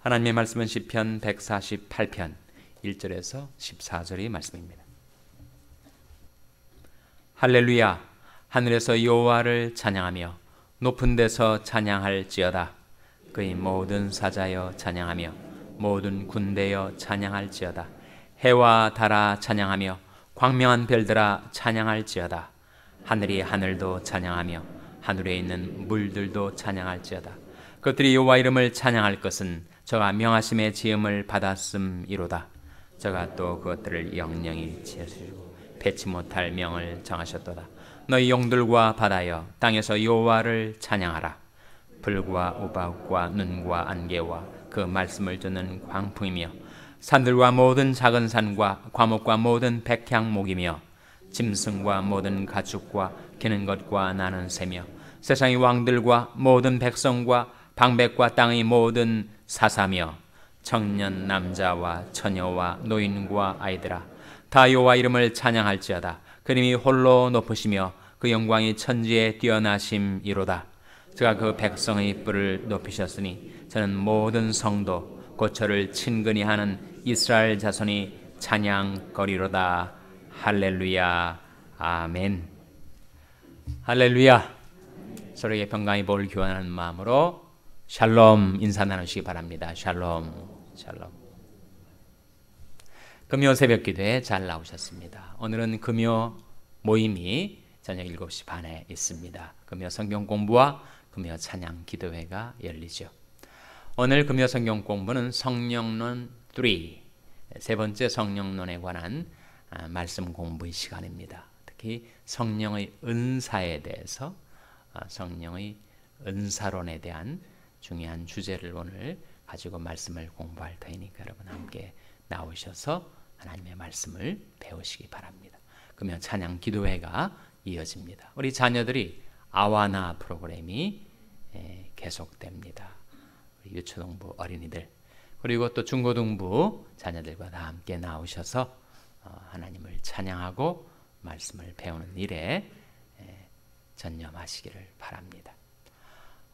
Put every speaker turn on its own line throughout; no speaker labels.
하나님의 말씀은 시편 148편 1절에서 14절의 말씀입니다. 할렐루야, 하늘에서 여호와를 찬양하며 높은 데서 찬양할지어다. 그의 모든 사자여 찬양하며 모든 군대여 찬양할지어다. 해와 달아 찬양하며 광명한 별들아 찬양할지어다. 하늘이 하늘도 찬양하며 하늘에 있는 물들도 찬양할지어다. 그것들이 여호와 이름을 찬양할 것은 저가 명하심의 지음을 받았음이로다. 저가 또 그것들을 영영히 지으시고 배치 못할 명을 정하셨도다. 너희 용들과 바다여 땅에서 여호와를 찬양하라. 불과 우박과 눈과 안개와 그 말씀을 듣는 광풍이며 산들과 모든 작은 산과 과목과 모든 백향목이며 짐승과 모든 가축과 기는 것과 나는 새며 세상의 왕들과 모든 백성과 방백과 땅의 모든 사사며 청년 남자와 처녀와 노인과 아이들아 다 여호와 이름을 찬양할지어다. 그님이 홀로 높으시며 그 영광이 천지에 뛰어나심이로다. 저가 그 백성의 뿔을 높이셨으니 저는 모든 성도 곧 저를 친근히 하는 이스라엘 자손이 찬양거리로다. 할렐루야. 아멘. 할렐루야. 서로에게 평강의 복을 교환하는 마음으로 샬롬 인사 나누시기 바랍니다. 샬롬. 샬롬. 금요 새벽 기도에 잘 나오셨습니다. 오늘은 금요 모임이 저녁 7시 반에 있습니다. 금요 성경 공부와 금요 찬양 기도회가 열리죠. 오늘 금요 성경 공부는 성령론 3, 세 번째 성령론에 관한 말씀 공부의 시간입니다. 특히 성령의 은사에 대해서, 성령의 은사론에 대한 중요한 주제를 오늘 가지고 말씀을 공부할 터이니까 여러분 함께 나오셔서 하나님의 말씀을 배우시기 바랍니다. 그러면 찬양 기도회가 이어집니다. 우리 자녀들이 아와나 프로그램이 계속됩니다. 우리 유초등부 어린이들 그리고 또 중고등부 자녀들과 다 함께 나오셔서 하나님을 찬양하고 말씀을 배우는 일에 전념하시기를 바랍니다.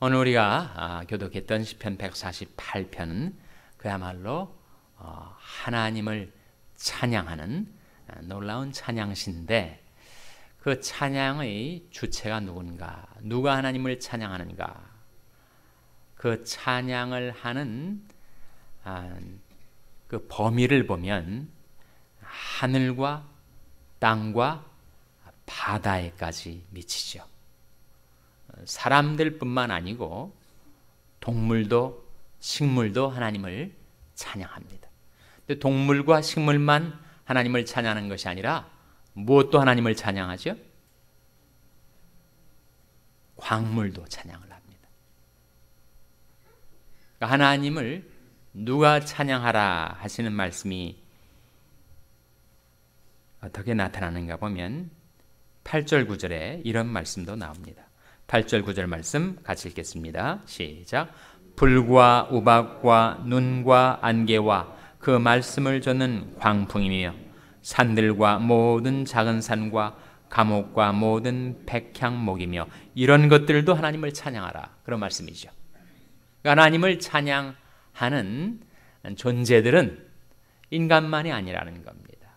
오늘 우리가 교독했던 시편 148편은 그야말로 하나님을 찬양하는 놀라운 찬양시인데 그 찬양의 주체가 누군가, 누가 하나님을 찬양하는가, 그 찬양을 하는 그 범위를 보면 하늘과 땅과 바다에까지 미치죠. 사람들뿐만 아니고 동물도 식물도 하나님을 찬양합니다. 근데 동물과 식물만 하나님을 찬양하는 것이 아니라 무엇도 하나님을 찬양하죠? 광물도 찬양을 합니다. 그러니까 하나님을 누가 찬양하라 하시는 말씀이 어떻게 나타나는가 보면 8절 9절에 이런 말씀도 나옵니다. 8절 9절 말씀 같이 읽겠습니다. 시작. 불과 우박과 눈과 안개와 그 말씀을 쫓는 광풍이며 산들과 모든 작은 산과 감옥과 모든 백향목이며 이런 것들도 하나님을 찬양하라. 그런 말씀이죠. 하나님을 찬양하는 존재들은 인간만이 아니라는 겁니다.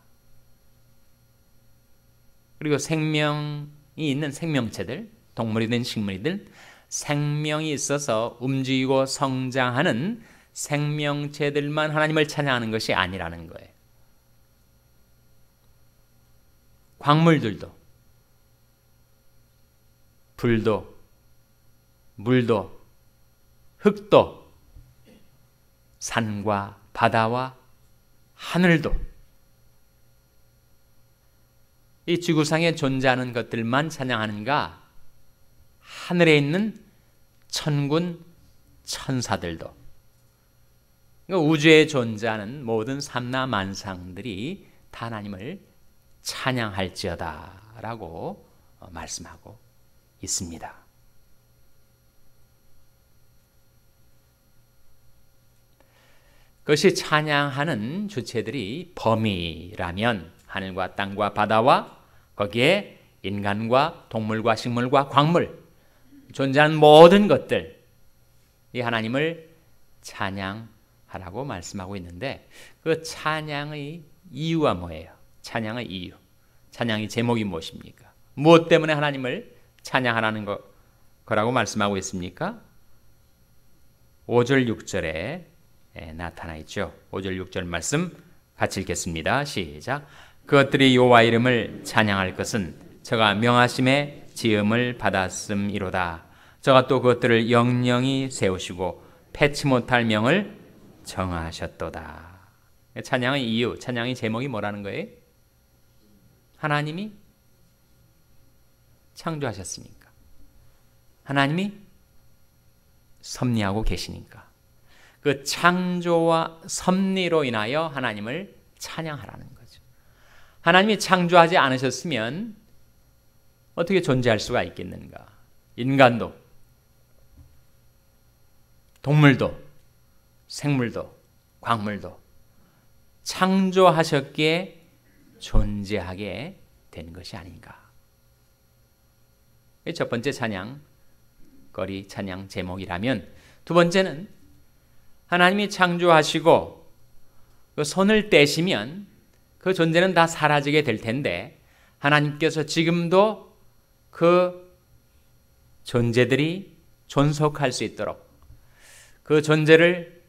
그리고 생명이 있는 생명체들, 동물이든 식물이든 생명이 있어서 움직이고 성장하는 생명체들만 하나님을 찬양하는 것이 아니라는 거예요. 광물들도, 불도, 물도, 흙도, 산과 바다와 하늘도 이 지구상에 존재하는 것들만 찬양하는가? 하늘에 있는 천군 천사들도, 그러니까 우주에 존재하는 모든 삼라만상들이 다 하나님을 찬양할지어다 라고 말씀하고 있습니다. 그것이 찬양하는 주체들이 범위라면 하늘과 땅과 바다와 거기에 인간과 동물과 식물과 광물, 존재하는 모든 것들, 이 하나님을 찬양할 찬양하라고 말씀하고 있는데 그 찬양의 이유가 뭐예요? 찬양의 이유. 찬양의 제목이 무엇입니까? 무엇 때문에 하나님을 찬양하라는 거라고 말씀하고 있습니까? 5절 6절에 나타나 있죠. 5절 6절 말씀 같이 읽겠습니다. 시작. 그것들이 여호와 이름을 찬양할 것은 저가 명하심에 지음을 받았음이로다. 저가 또 그것들을 영영히 세우시고 패치 못할 명을 정하셨도다. 찬양의 이유, 찬양의 제목이 뭐라는 거예요? 하나님이 창조하셨으니까. 하나님이 섭리하고 계시니까. 그 창조와 섭리로 인하여 하나님을 찬양하라는 거죠. 하나님이 창조하지 않으셨으면 어떻게 존재할 수가 있겠는가? 인간도, 동물도, 생물도, 광물도 창조하셨기에 존재하게 된 것이 아닌가. 첫 번째 찬양거리, 찬양 제목이라면, 두 번째는 하나님이 창조하시고 그 손을 떼시면 그 존재는 다 사라지게 될 텐데 하나님께서 지금도 그 존재들이 존속할 수 있도록, 그 존재를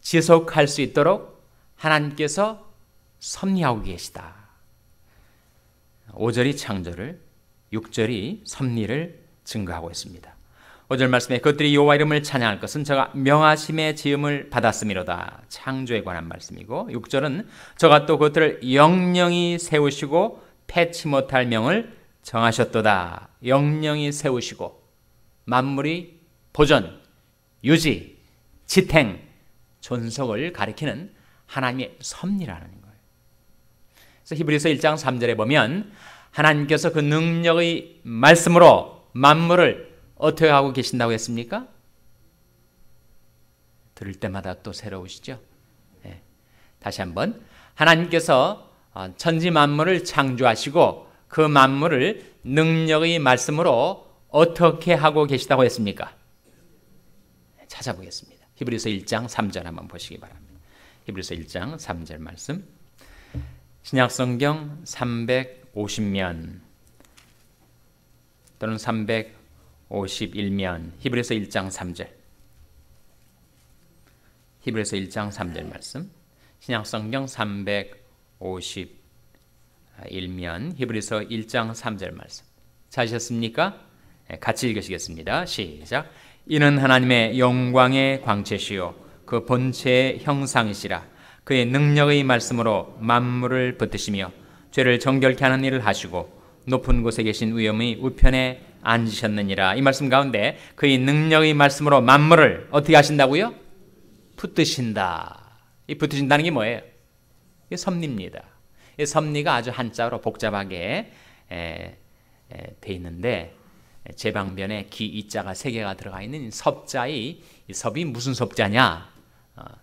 지속할 수 있도록 하나님께서 섭리하고 계시다. 5절이 창조를, 6절이 섭리를 증거하고 있습니다. 5절 말씀에 그것들이 여호와 이름을 찬양할 것은 저가 명하심의 지음을 받았음이로다. 창조에 관한 말씀이고, 6절은 저가 또 그것들을 영영히 세우시고 패치 못할 명을 정하셨도다. 영영히 세우시고 만물이 보존, 유지, 지탱, 존속을 가리키는 하나님의 섭리라는 거예요. 그래서 히브리서 1장 3절에 보면 하나님께서 그 능력의 말씀으로 만물을 어떻게 하고 계신다고 했습니까? 들을 때마다 또 새로우시죠? 네. 다시 한번, 하나님께서 천지 만물을 창조하시고 그 만물을 능력의 말씀으로 어떻게 하고 계시다고 했습니까? 찾아보겠습니다. 히브리서 1장 3절 한번 보시기 바랍니다. 히브리서 1장 3절 말씀. 신약성경 350면 또는 351면 히브리서 1장 3절. 히브리서 1장 3절 말씀. 신약성경 351면 히브리서 1장 3절 말씀. 찾으셨습니까? 같이 읽으시겠습니다. 시작. 이는 하나님의 영광의 광채시요 그 본체의 형상이시라. 그의 능력의 말씀으로 만물을 붙드시며 죄를 정결케 하는 일을 하시고 높은 곳에 계신 위엄의 우편에 앉으셨느니라. 이 말씀 가운데 그의 능력의 말씀으로 만물을 어떻게 하신다고요? 붙드신다. 이 붙드신다는 게 뭐예요? 이게 섭리입니다. 이 섭리가 아주 한자로 복잡하게 돼 있는데, 제방변에 기 이자가 3개가 들어가 있는 섭자의 이 섭이 무슨 섭자냐?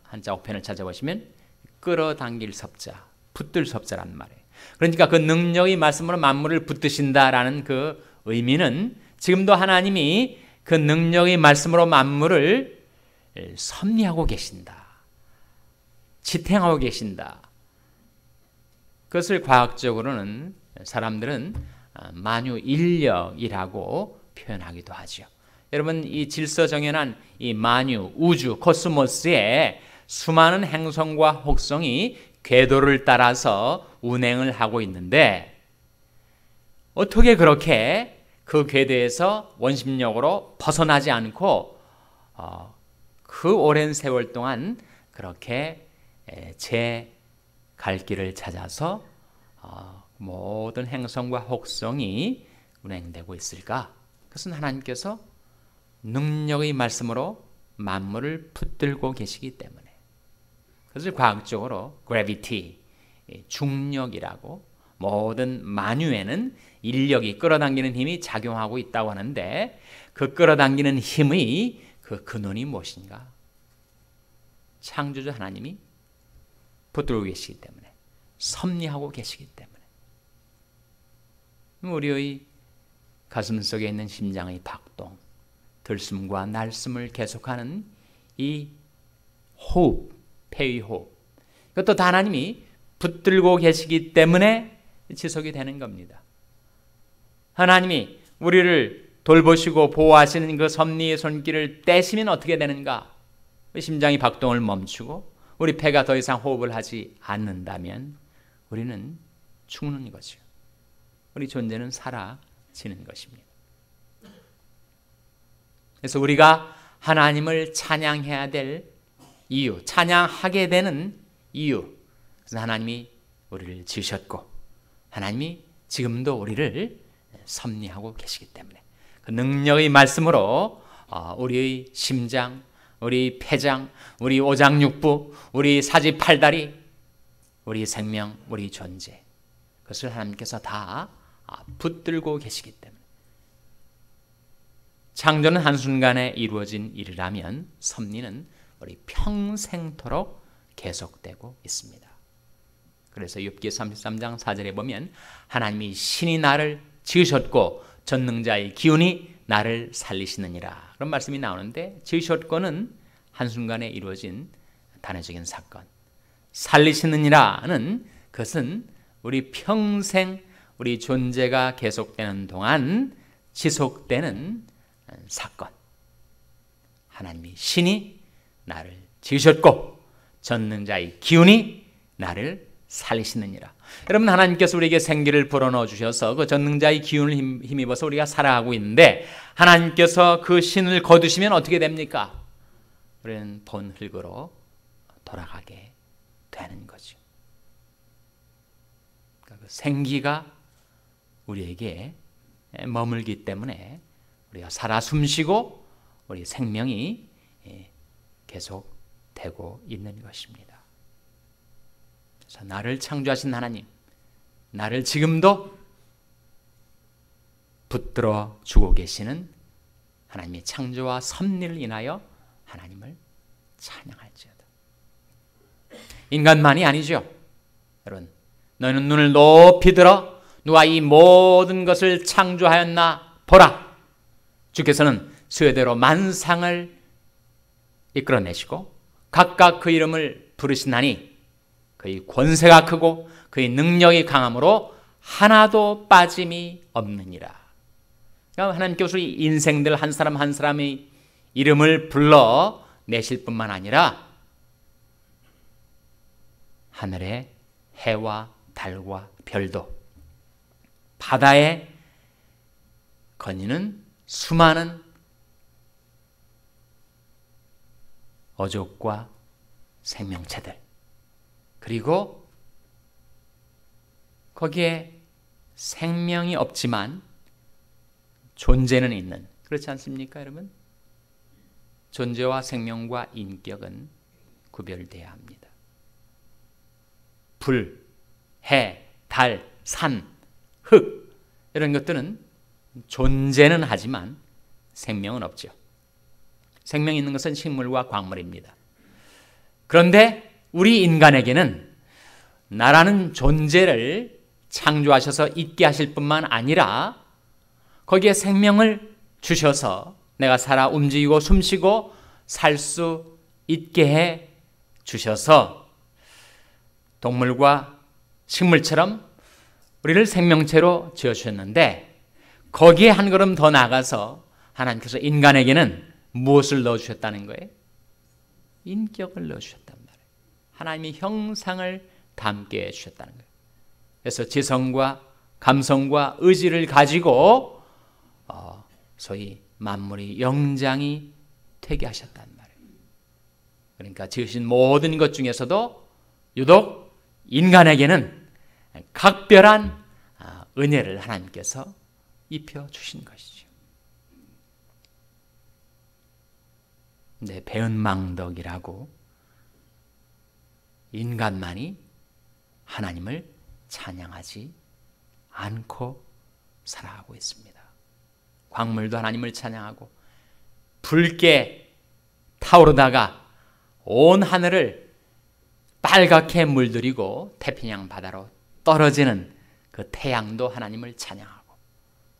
한자 어편을 찾아보시면 끌어당길 섭자, 붙들 섭자란 말이에요. 그러니까 그 능력의 말씀으로 만물을 붙드신다라는 그 의미는 지금도 하나님이 그 능력의 말씀으로 만물을 섭리하고 계신다, 지탱하고 계신다. 그것을 과학적으로는 사람들은 만유인력이라고 표현하기도 하죠. 여러분, 이 질서정연한 이 만유, 우주, 코스모스에 수많은 행성과 혹성이 궤도를 따라서 운행을 하고 있는데 어떻게 그렇게 그 궤도에서 원심력으로 벗어나지 않고 그 오랜 세월 동안 그렇게 제 갈 길을 찾아서 모든 행성과 혹성이 운행되고 있을까? 그것은 하나님께서 능력의 말씀으로 만물을 붙들고 계시기 때문에. 그것을 과학적으로 gravity, 중력이라고, 모든 만유에는 인력이 끌어당기는 힘이 작용하고 있다고 하는데 그 끌어당기는 힘의 그 근원이 무엇인가? 창조주 하나님이 붙들고 계시기 때문에, 섭리하고 계시기 때문에. 우리의 가슴 속에 있는 심장의 박동, 들숨과 날숨을 계속하는 이 호흡, 폐위호흡. 그것도 다 하나님이 붙들고 계시기 때문에 지속이 되는 겁니다. 하나님이 우리를 돌보시고 보호하시는 그 섭리의 손길을 떼시면 어떻게 되는가? 심장이 박동을 멈추고 우리 폐가 더 이상 호흡을 하지 않는다면 우리는 죽는 거죠. 우리 존재는 사라지는 것입니다. 그래서 우리가 하나님을 찬양해야 될 이유, 찬양하게 되는 이유, 그래서 하나님이 우리를 지으셨고 하나님이 지금도 우리를 섭리하고 계시기 때문에 그 능력의 말씀으로 우리의 심장, 우리 폐장, 우리 오장육부, 우리 사지팔다리, 우리 생명, 우리 존재, 그것을 하나님께서 다 붙들고 계시기 때문에 창조는 한순간에 이루어진 일이라면 섭리는 우리 평생토록 계속되고 있습니다. 그래서 욥기 33장 4절에 보면 하나님이 신이 나를 지으셨고 전능자의 기운이 나를 살리시느니라 그런 말씀이 나오는데 지으셨고는 한순간에 이루어진 단회적인 사건, 살리시느니라는 그것은 우리 평생 우리 존재가 계속되는 동안 지속되는 사건. 하나님이 신이 나를 지으셨고 전능자의 기운이 나를 살리시느니라. 여러분, 하나님께서 우리에게 생기를 불어넣어 주셔서 그 전능자의 기운을 힘입어서 우리가 살아가고 있는데 하나님께서 그 신을 거두시면 어떻게 됩니까? 우리는 본 흙으로 돌아가게 되는 거죠. 그러니까 그 생기가 우리에게 머물기 때문에 우리가 살아 숨쉬고 우리 생명이 계속 되고 있는 것입니다. 그래서 나를 창조하신 하나님, 나를 지금도 붙들어 주고 계시는 하나님의 창조와 섭리를 인하여 하나님을 찬양할지어다. 인간만이 아니죠. 여러분, 너희는 눈을 높이 들어 누가 이 모든 것을 창조하였나 보라. 주께서는 수요대로 만상을 이끌어내시고 각각 그 이름을 부르시나니 그의 권세가 크고 그의 능력이 강함으로 하나도 빠짐이 없느니라. 그러니까 하나님께서 우리 인생들 한 사람 한 사람의 이름을 불러내실 뿐만 아니라 하늘의 해와 달과 별도, 바다에 거니는 수많은 어족과 생명체들, 그리고 거기에 생명이 없지만 존재는 있는, 그렇지 않습니까, 여러분? 존재와 생명과 인격은 구별돼야 합니다. 불, 해, 달, 산, 흙 이런 것들은 존재는 하지만 생명은 없죠. 생명이 있는 것은 식물과 광물입니다. 그런데 우리 인간에게는 나라는 존재를 창조하셔서 있게 하실 뿐만 아니라 거기에 생명을 주셔서 내가 살아 움직이고 숨쉬고 살 수 있게 해 주셔서 동물과 식물처럼 우리를 생명체로 지어주셨는데 거기에 한 걸음 더 나가서 하나님께서 인간에게는 무엇을 넣어주셨다는 거예요? 인격을 넣어주셨단 말이에요. 하나님의 형상을 담게 해주셨다는 거예요. 그래서 지성과 감성과 의지를 가지고 소위 만물이 영장이 되게 하셨단 말이에요. 그러니까 지으신 모든 것 중에서도 유독 인간에게는 각별한 은혜를 하나님께서 입혀주신 것이죠. 근데 배은망덕이라고 인간만이 하나님을 찬양하지 않고 살아가고 있습니다. 광물도 하나님을 찬양하고 붉게 타오르다가 온 하늘을 빨갛게 물들이고 태평양 바다로 떨어지는 그 태양도 하나님을 찬양하고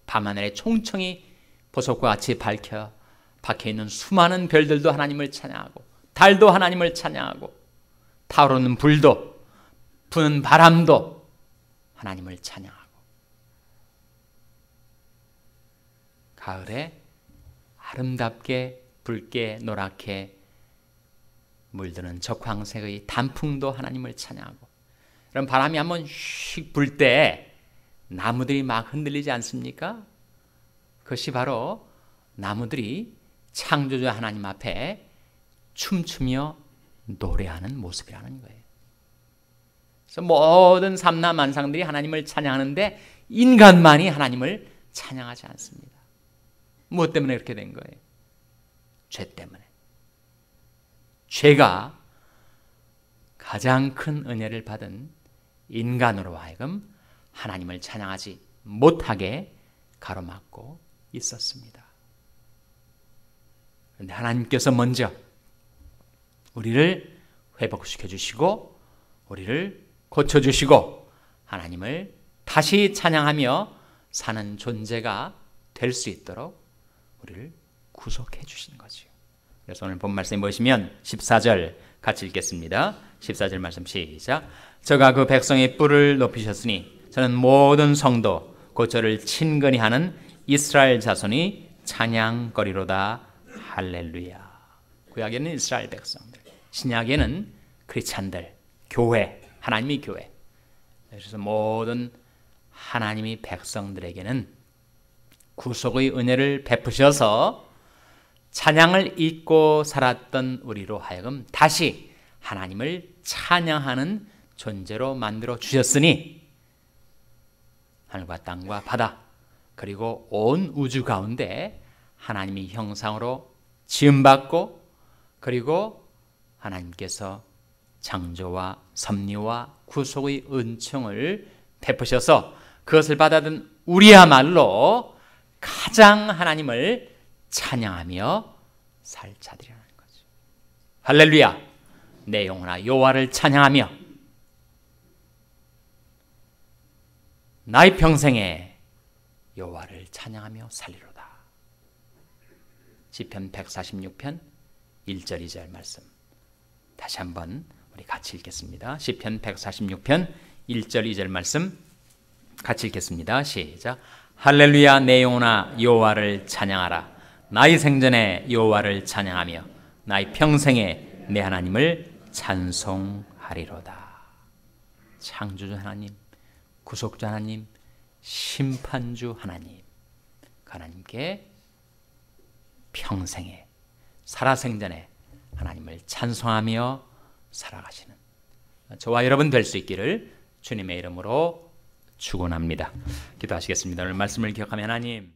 밤하늘에 총총히 보석과 같이 박혀있는 수많은 별들도 하나님을 찬양하고 달도 하나님을 찬양하고 타오르는 불도 부는 바람도 하나님을 찬양하고, 가을에 아름답게 붉게 노랗게 물드는 적황색의 단풍도 하나님을 찬양하고, 그럼 바람이 한번 휙 불 때 나무들이 막 흔들리지 않습니까? 그것이 바로 나무들이 창조주 하나님 앞에 춤추며 노래하는 모습이라는 거예요. 그래서 모든 삼라만상들이 하나님을 찬양하는데 인간만이 하나님을 찬양하지 않습니다. 무엇 때문에 그렇게 된 거예요? 죄 때문에. 죄가 가장 큰 은혜를 받은 인간으로 하여금 하나님을 찬양하지 못하게 가로막고 있었습니다. 그런데 하나님께서 먼저 우리를 회복시켜 주시고 우리를 고쳐주시고 하나님을 다시 찬양하며 사는 존재가 될 수 있도록 우리를 구속해 주신 거죠. 그래서 오늘 본 말씀에 보시면 14절 같이 읽겠습니다. 14절 말씀 시작. 저가 그 백성의 뿔을 높이셨으니 저는 모든 성도 곧 저를 친근히 하는 이스라엘 자손이 찬양거리로다. 할렐루야. 구약에는 이스라엘 백성들, 신약에는 크리스찬들, 교회, 하나님의 교회. 그래서 모든 하나님의 백성들에게는 구속의 은혜를 베푸셔서 찬양을 잊고 살았던 우리로 하여금 다시 하나님을 찬양하는 존재로 만들어 주셨으니 하늘과 땅과 바다 그리고 온 우주 가운데 하나님의 형상으로 지음받고 그리고 하나님께서 창조와 섭리와 구속의 은총을 베푸셔서 그것을 받아든 우리야말로 가장 하나님을 찬양하며 살 자들이라는 거죠. 할렐루야. 내 영혼아 여호와를 찬양하며 나의 평생에 여호와를 찬양하며 살리로다. 시편 146편 1절 2절 말씀 다시 한번 우리 같이 읽겠습니다. 시편 146편 1절 2절 말씀 같이 읽겠습니다. 시작. 할렐루야. 내 영혼아 여호와를 찬양하라. 나의 생전에 여호와를 찬양하며 나의 평생에 내 하나님을 찬송하리로다. 창조주 하나님, 구속주 하나님, 심판주 하나님, 그 하나님께 평생에 살아생전에 하나님을 찬송하며 살아가시는 저와 여러분 될 수 있기를 주님의 이름으로 축원합니다. 기도하시겠습니다. 오늘 말씀을 기억하며 하나님